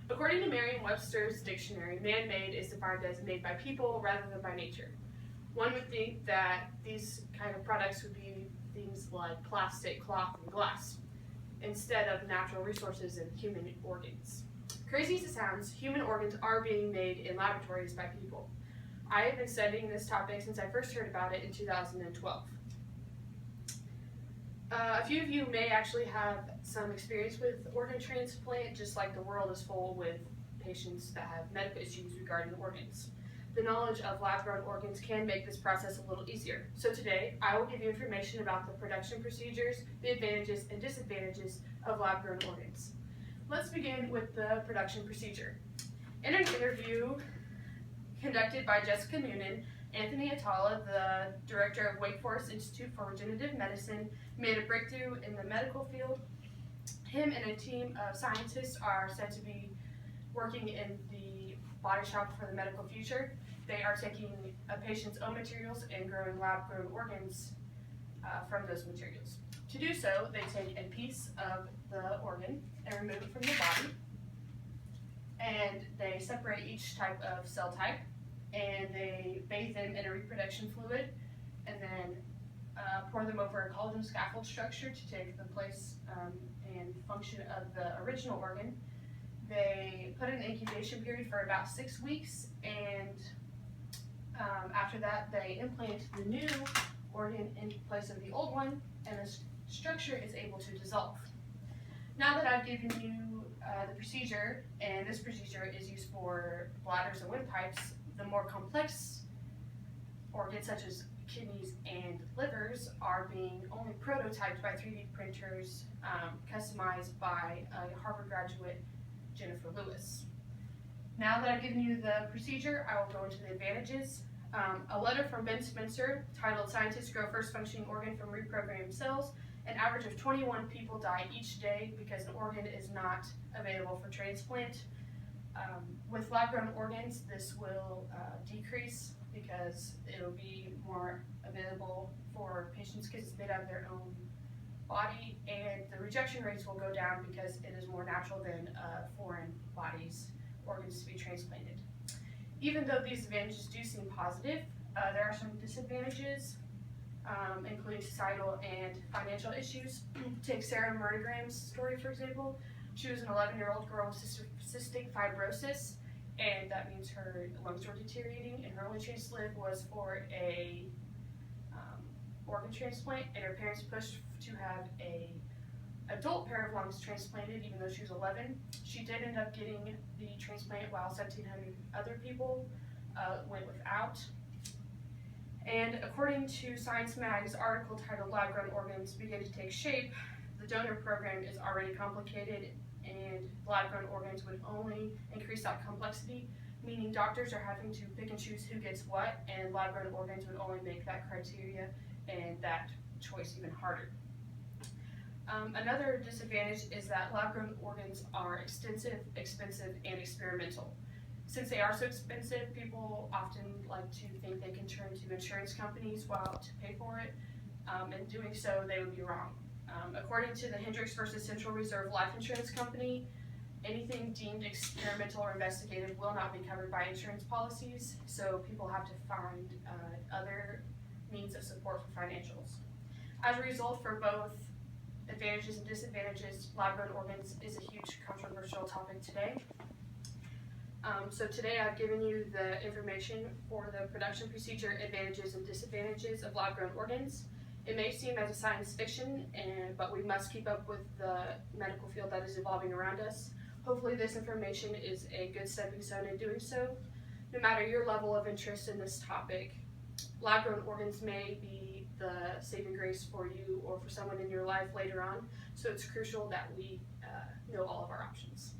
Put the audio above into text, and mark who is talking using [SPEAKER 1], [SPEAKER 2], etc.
[SPEAKER 1] According to Merriam-Webster's dictionary, man-made is defined as made by people rather than by nature. One would think that these kind of products would be things like plastic, cloth, and glass, instead of natural resources and human organs. Crazy as it sounds, human organs are being made in laboratories by people. I have been studying this topic since I first heard about it in 2012. A few of you may actually have some experience with organ transplant, just like the world is full with patients that have medical issues regarding organs. The knowledge of lab-grown organs can make this process a little easier. So today, I will give you information about the production procedures, the advantages and disadvantages of lab-grown organs. Let's begin with the production procedure. In an interview conducted by Jessica Noonan, Anthony Atala, the director of Wake Forest Institute for Regenerative Medicine, made a breakthrough in the medical field. Him and a team of scientists are said to be working in the body shop for the medical future. They are taking a patient's own materials and growing lab-grown organs from those materials. To do so, they take a piece of the organ and remove it from the body, and they separate each type of cell type, and they bathe them in a reproduction fluid, and then pour them over a collagen scaffold structure to take the place and function of the original organ. They put in an incubation period for about 6 weeks, and after that they implant the new organ in place of the old one, and the structure is able to dissolve. Now that I've given you the procedure, and this procedure is used for bladders and windpipes, the more complex organs such as kidneys and livers are being only prototyped by 3D printers, customized by a Harvard graduate, Jennifer Lewis. Now that I've given you the procedure, I will go into the advantages. A letter from Ben Spencer titled "Scientists Grow First Functioning Organ from Reprogrammed Cells." An average of 21 people die each day because an organ is not available for transplant. With lab-grown organs, this will decrease because it'll be more available for patients because it's made out of their own body, and the rejection rates will go down because it is more natural than foreign bodies' organs to be transplanted. Even though these advantages do seem positive, there are some disadvantages, including societal and financial issues. Take Sarah Murdergram's story, for example. She was an 11-year-old girl with cystic fibrosis, and that means her lungs were deteriorating, and her only chance to live was for a organ transplant, and her parents pushed to have a adult pair of lungs transplanted even though she was 11. She did end up getting the transplant while 1,700 other people went without. And according to Science Mag's article titled "Lab-Grown Organs Begin to Take Shape," the donor program is already complicated, and lab-grown organs would only increase that complexity, meaning doctors are having to pick and choose who gets what, and lab-grown organs would only make that criteria and that choice even harder. Another disadvantage is that lab-grown organs are extensive, expensive, and experimental. Since they are so expensive, people often like to think they can turn to insurance companies to pay for it. In doing so, they would be wrong. According to the Hendricks versus Central Reserve Life Insurance Company, anything deemed experimental or investigative will not be covered by insurance policies, so people have to find other means of support for financials. As a result, for both advantages and disadvantages, lab-grown organs is a huge controversial topic today. So today I've given you the information for the production procedure, advantages and disadvantages of lab-grown organs. It may seem as a science fiction, but we must keep up with the medical field that is evolving around us. Hopefully this information is a good stepping stone in doing so. No matter your level of interest in this topic, lab-grown organs may be the saving grace for you or for someone in your life later on, so it's crucial that we know all of our options.